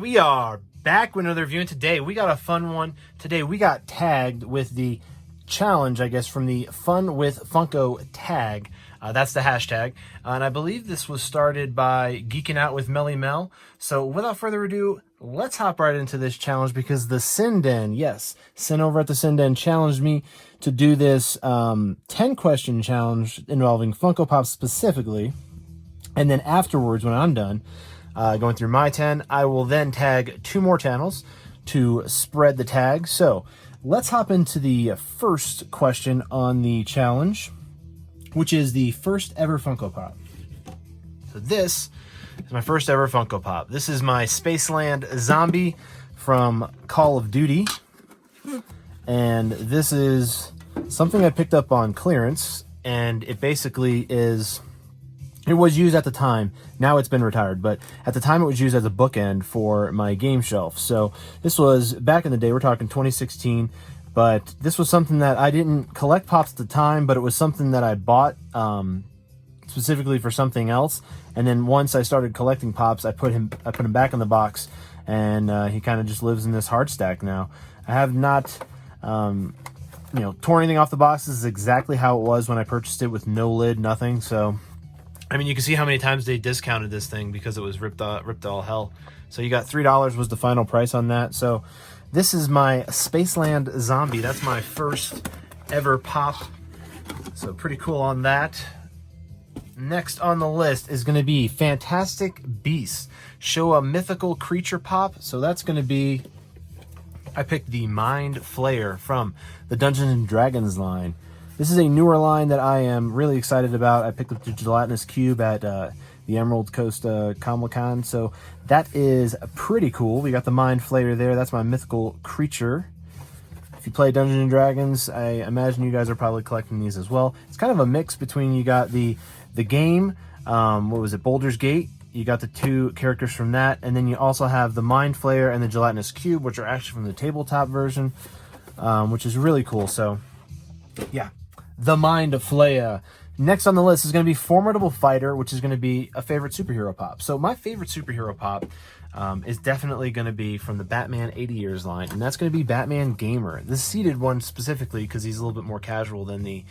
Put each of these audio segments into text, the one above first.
We are back with another review, and today we got a fun one. Today we got tagged with the challenge, I guess, from the Fun with Funko tag. That's the hashtag. And I believe this was started by Geeking Out with Melly Mel. So without further ado, let's hop right into this challenge because the Sin Den, yes, Sin over at the Sin Den challenged me to do this 10-question challenge involving Funko Pop specifically. And then afterwards, when I'm done, going through my 10, I will then tag 2 more channels to spread the tag. So let's hop into the first question on the challenge, which is the first ever Funko Pop. So this is my first ever Funko Pop. This is my Spaceland zombie from Call of Duty. And this is something I picked up on clearance, and it basically is... It was used at the time. Now it's been retired, but at the time it was used as a bookend for my game shelf. So this was back in the day. We're talking 2016, but this was something that I didn't collect pops at the time, but it was something that I bought specifically for something else. And then once I started collecting pops, I put him back in the box, and he kind of just lives in this hard stack now. I have not torn anything off the box. This is exactly how it was when I purchased it, with no lid, nothing. So I mean, you can see how many times they discounted this thing because it was ripped all hell. So you got $3 was the final price on that. So this is my Spaceland zombie. That's my first ever pop. So pretty cool on that. Next on the list is going to be Fantastic Beasts. Show a mythical creature pop. So that's going to be, I picked the Mind Flayer from the Dungeons and Dragons line. This is a newer line that I am really excited about. I picked up the gelatinous cube at the Emerald Coast Comic-Con, so that is pretty cool. We got the Mind Flayer there. That's my mythical creature. If you play Dungeons and Dragons, I imagine you guys are probably collecting these as well. It's kind of a mix between, you got the game, what was it, Baldur's Gate. You got the 2 characters from that, and then you also have the Mind Flayer and the gelatinous cube, which are actually from the tabletop version, which is really cool. So yeah, the Mind Flayer. Next on the list is going to be Formidable Fighter, which is going to be a favorite superhero pop. So my favorite superhero pop is definitely going to be from the Batman 80 Years line, and that's going to be Batman Gamer. This seated one specifically because he's a little bit more casual than the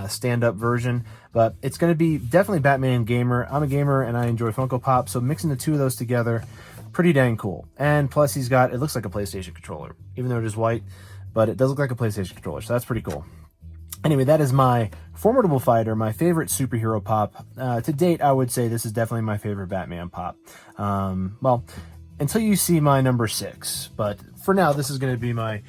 stand-up version, but it's going to be definitely Batman Gamer. I'm a gamer and I enjoy Funko Pop, so mixing the 2 of those together, pretty dang cool. And plus it looks like a PlayStation controller, even though it is white, but it does look like a PlayStation controller, so that's pretty cool. Anyway, that is my Formidable Fighter, my favorite superhero pop. To date, I would say this is definitely my favorite Batman pop. Well, until you see my number 6. But for now, this is going to be my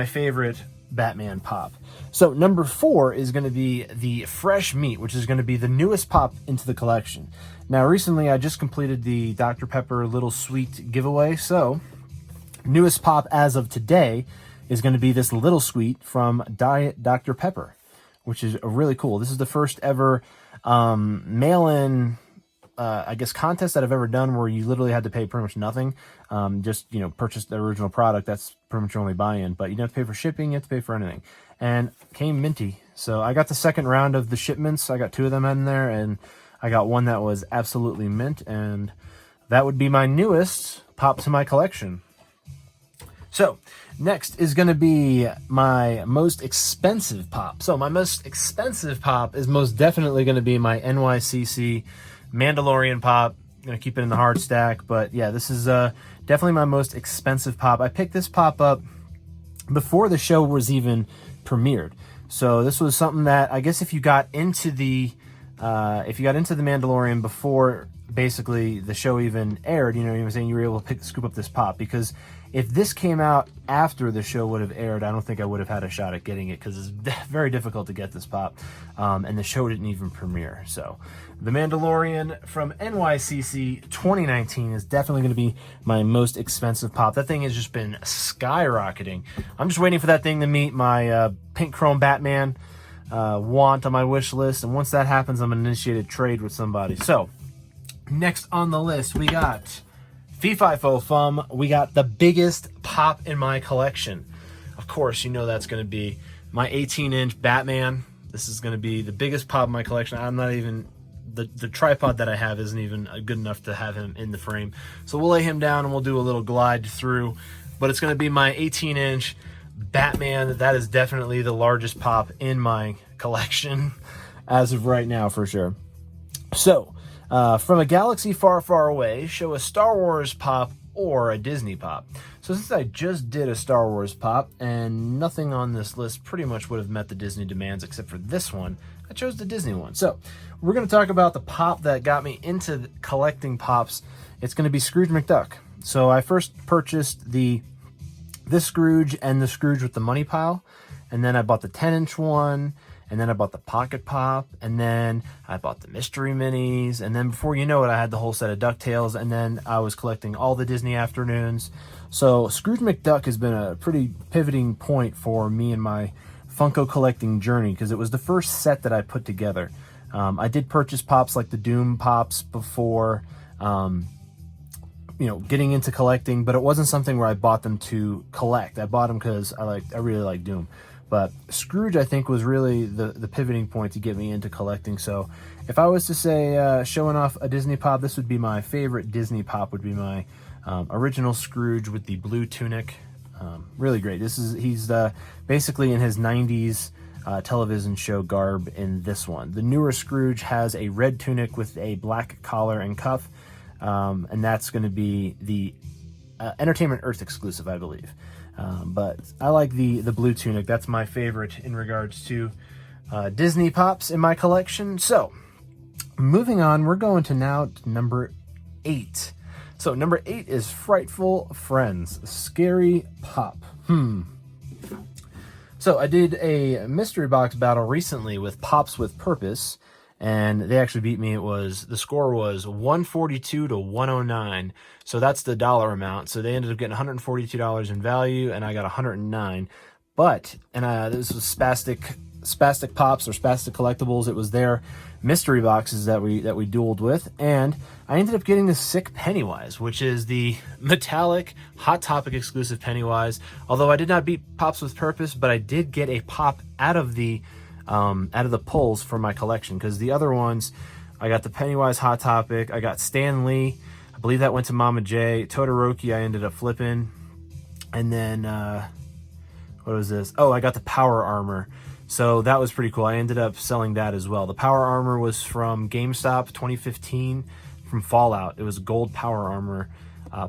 favorite Batman pop. So number 4 is going to be the Fresh Meat, which is going to be the newest pop into the collection. Now, recently, I just completed the Dr. Pepper Little Sweet giveaway. So newest pop as of today is going to be this Little Sweet from Diet Dr. Pepper, which is really cool. This is the first ever mail-in, I guess, contest that I've ever done where you literally had to pay pretty much nothing. Just, purchase the original product. That's pretty much your only buy-in. But you don't have to pay for shipping. You have to pay for anything. And came minty. So I got the second round of the shipments. I got 2 of them in there. And I got one that was absolutely mint. And that would be my newest pop to my collection. So next is going to be my most expensive pop. So my most expensive pop is most definitely going to be my NYCC Mandalorian pop. I'm going to keep it in the hard stack. But yeah, this is definitely my most expensive pop. I picked this pop up before the show was even premiered. So this was something that, I guess, if you got into the Mandalorian before basically the show even aired, you were saying you were able to scoop up this pop, because if this came out after the show would have aired, I don't think I would have had a shot at getting it, because it's very difficult to get this pop, and the show didn't even premiere. So the Mandalorian from NYCC 2019 is definitely going to be my most expensive pop. That thing has just been skyrocketing. I'm just waiting for that thing to meet my pink chrome Batman want on my wish list, and once that happens, I'm going to initiate a trade with somebody. So next on the list, we got Fee Fi Fo Fum. We got the biggest pop in my collection. Of course, that's going to be my 18-inch Batman. This is going to be the biggest pop in my collection. I'm not even the tripod that I have isn't even good enough to have him in the frame. So we'll lay him down and we'll do a little glide through. But it's going to be my 18-inch Batman. That is definitely the largest pop in my collection as of right now, for sure. So, from a galaxy far, far away, show a Star Wars pop or a Disney pop. So since I just did a Star Wars pop, and nothing on this list pretty much would have met the Disney demands except for this one, I chose the Disney one. So, we're going to talk about the pop that got me into collecting pops. It's going to be Scrooge McDuck. So I first purchased this Scrooge and the Scrooge with the money pile, and then I bought the 10-inch one, and then I bought the Pocket Pop, and then I bought the Mystery Minis, and then before you know it, I had the whole set of DuckTales, and then I was collecting all the Disney afternoons. So Scrooge McDuck has been a pretty pivoting point for me in my Funko collecting journey, because it was the first set that I put together. I did purchase pops like the Doom pops before, getting into collecting, but it wasn't something where I bought them to collect. I bought them because I really like Doom. But Scrooge, I think, was really the pivoting point to get me into collecting. So if I was to say showing off a Disney pop, this would be my favorite Disney pop, would be my original Scrooge with the blue tunic. Really great. He's basically in his 90s television show garb in this one. The newer Scrooge has a red tunic with a black collar and cuff, and that's going to be the Entertainment Earth exclusive, I believe. But I like the blue tunic. That's my favorite in regards to Disney pops in my collection. So, moving on, we're going to now number 8. So, number 8 is Frightful Friends, Scary Pop. So, I did a mystery box battle recently with Pops with Purpose, and they actually beat me. The score was 142 to 109. So that's the dollar amount. So they ended up getting $142 in value, and I got 109. But this was Spastic Pops or Spastic Collectibles. It was their mystery boxes that we dueled with, and I ended up getting the Sick Pennywise, which is the metallic Hot Topic exclusive Pennywise. Although I did not beat Pops with Purpose, but I did get a pop out of the pulls for my collection, because the other ones, I got the Pennywise Hot Topic, I got Stan Lee, I believe that went to Mama J, Todoroki I ended up flipping, and then what was this? Oh, I got the Power Armor, so that was pretty cool. I ended up selling that as well. The Power Armor was from GameStop 2015 from Fallout. It was gold Power Armor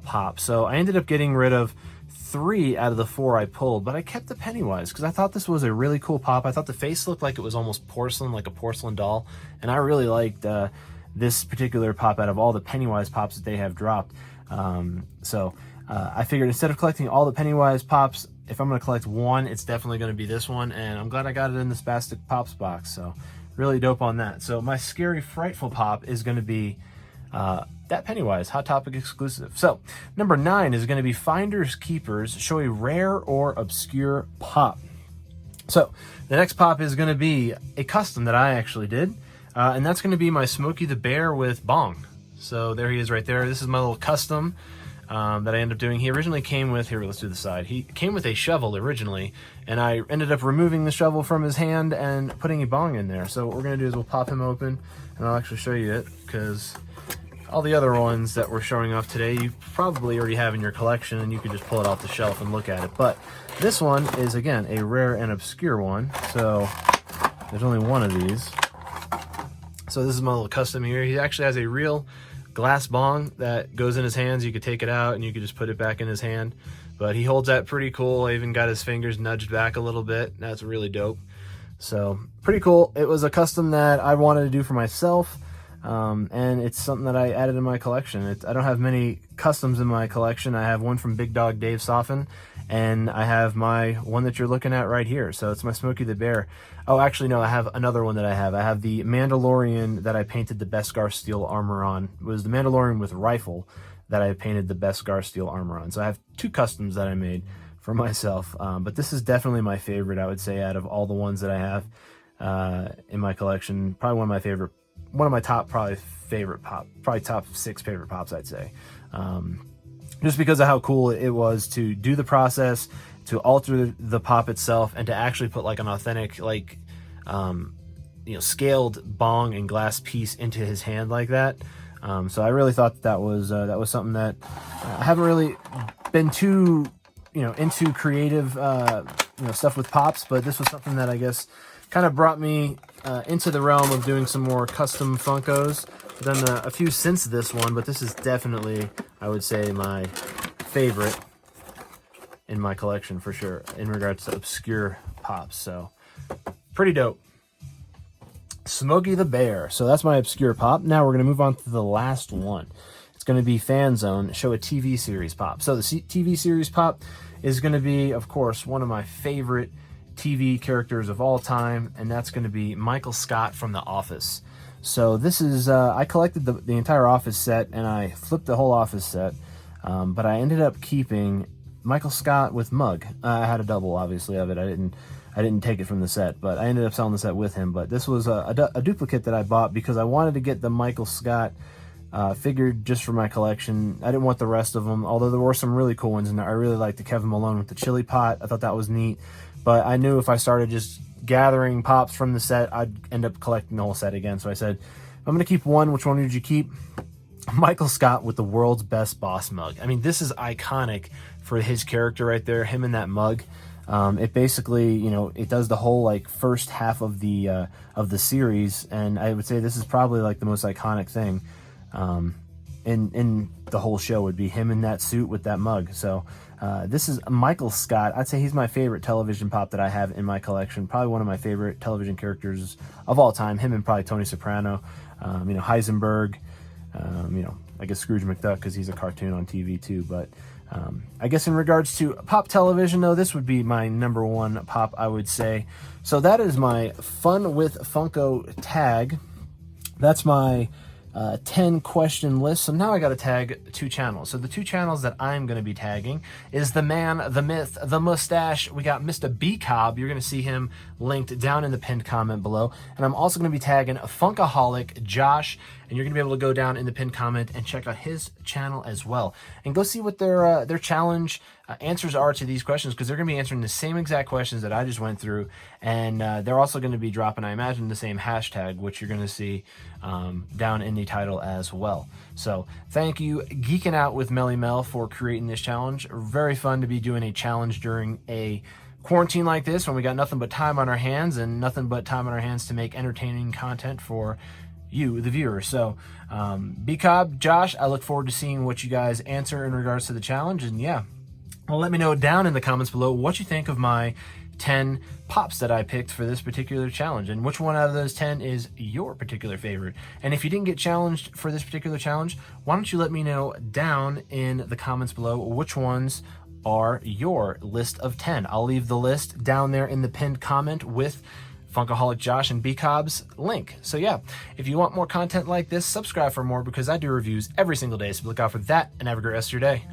pop. So I ended up getting rid of 3 out of the 4 I pulled, but I kept the Pennywise because I thought this was a really cool pop. I thought the face looked like it was almost porcelain, like a porcelain doll, and I really liked this particular pop out of all the Pennywise pops that they have dropped. So I figured instead of collecting all the Pennywise pops, if I'm going to collect one, it's definitely going to be this one, and I'm glad I got it in the Spastic Pops box, so really dope on that. So my Scary Frightful pop is going to be that Pennywise Hot Topic exclusive. So number 9 is going to be Finders Keepers, show a rare or obscure pop. So the next pop is going to be a custom that I actually did, and that's going to be my Smokey the Bear with Bong. So there he is right there. This is my little custom that I ended up doing. He originally came with, here, let's do the side. He came with a shovel originally, and I ended up removing the shovel from his hand and putting a bong in there. So what we're going to do is we'll pop him open, and I'll actually show you it, because all the other ones that we're showing off today, you probably already have in your collection, and you can just pull it off the shelf and look at it. But this one is, again, a rare and obscure one, so there's only one of these. So this is my little custom here. He actually has a real glass bong that goes in his hands. You could take it out and you could just put it back in his hand, but he holds that pretty cool. I even got his fingers nudged back a little bit. That's really dope. So pretty cool. It was a custom that I wanted to do for myself, and it's something that I added in my collection. I don't have many customs in my collection. I have one from Big Dog Dave Soffin, and I have my one that you're looking at right here. So it's my Smokey the Bear. Oh, actually, no, I have another one that I have. I have the Mandalorian that I painted the Beskar steel armor on. It was the Mandalorian with rifle that I painted the Beskar steel armor on. So I have 2 customs that I made for myself. But this is definitely my favorite, I would say, out of all the ones that I have in my collection. Probably one of my top favorite pop, probably top 6 favorite pops, I'd say. Just because of how cool it was to do the process, to alter the pop itself, and to actually put like an authentic scaled bong and glass piece into his hand like that. So I really thought that was something that I haven't really been too into creative stuff with pops, but this was something that I guess kind of brought me into the realm of doing some more custom Funkos. I've done a few since this one, but this is definitely, I would say, my favorite in my collection for sure in regards to obscure pops. So pretty dope. Smokey the Bear. So that's my obscure pop. Now we're going to move on to the last one. It's going to be Fan Zone, show a TV series pop. So the TV series pop is going to be, of course, one of my favorite TV characters of all time, and that's going to be Michael Scott from The Office. So this is, I collected the entire Office set, and I flipped the whole Office set, but I ended up keeping Michael Scott with Mug. I had a double, obviously, of it. I didn't take it from the set, but I ended up selling the set with him. But this was a duplicate that I bought because I wanted to get the Michael Scott figure just for my collection. I didn't want the rest of them, although there were some really cool ones in there. I really liked the Kevin Malone with the chili pot. I thought that was neat. But I knew if I started just gathering pops from the set, I'd end up collecting the whole set again. So I said, I'm going to keep one. Which one did you keep? Michael Scott with the world's best boss mug. I mean, this is iconic for his character right there, him in that mug. It basically, it does the whole first half of the series, and I would say this is probably the most iconic thing in the whole show would be him in that suit with that mug. So this is Michael Scott. I'd say he's my favorite television pop that I have in my collection. Probably one of my favorite television characters of all time. Him and probably Tony Soprano, Heisenberg. I guess Scrooge McDuck because he's a cartoon on TV too, but. I guess in regards to pop television, though, this would be my number one pop, I would say. So that is my Fun with Funko tag. That's my 10 question list. So now I got to tag 2 channels. So the 2 channels that I'm going to be tagging is the man, the myth, the mustache. We got Mr. B Cobb. You're going to see him linked down in the pinned comment below. And I'm also going to be tagging Funkaholic Josh. And you're going to be able to go down in the pinned comment and check out his channel as well. And go see what their challenge answers are to these questions, because they're going to be answering the same exact questions that I just went through. And they're also going to be dropping, I imagine, the same hashtag, which you're going to see down in the title as well. So thank you, Geeking Out with Melly Mel, for creating this challenge. Very fun to be doing a challenge during a quarantine like this when we got nothing but time on our hands and nothing but time on our hands to make entertaining content for you, the viewer. So B-Cobb, Josh, I look forward to seeing what you guys answer in regards to the challenge. And yeah, well, let me know down in the comments below what you think of my 10 pops that I picked for this particular challenge, and which one out of those 10 is your particular favorite. And if you didn't get challenged for this particular challenge, why don't you let me know down in the comments below which ones are your list of 10. I'll leave the list down there in the pinned comment with Funkaholic Josh and B-Cobb's link. So yeah, if you want more content like this, subscribe for more, because I do reviews every single day. So look out for that, and have a great rest of your day.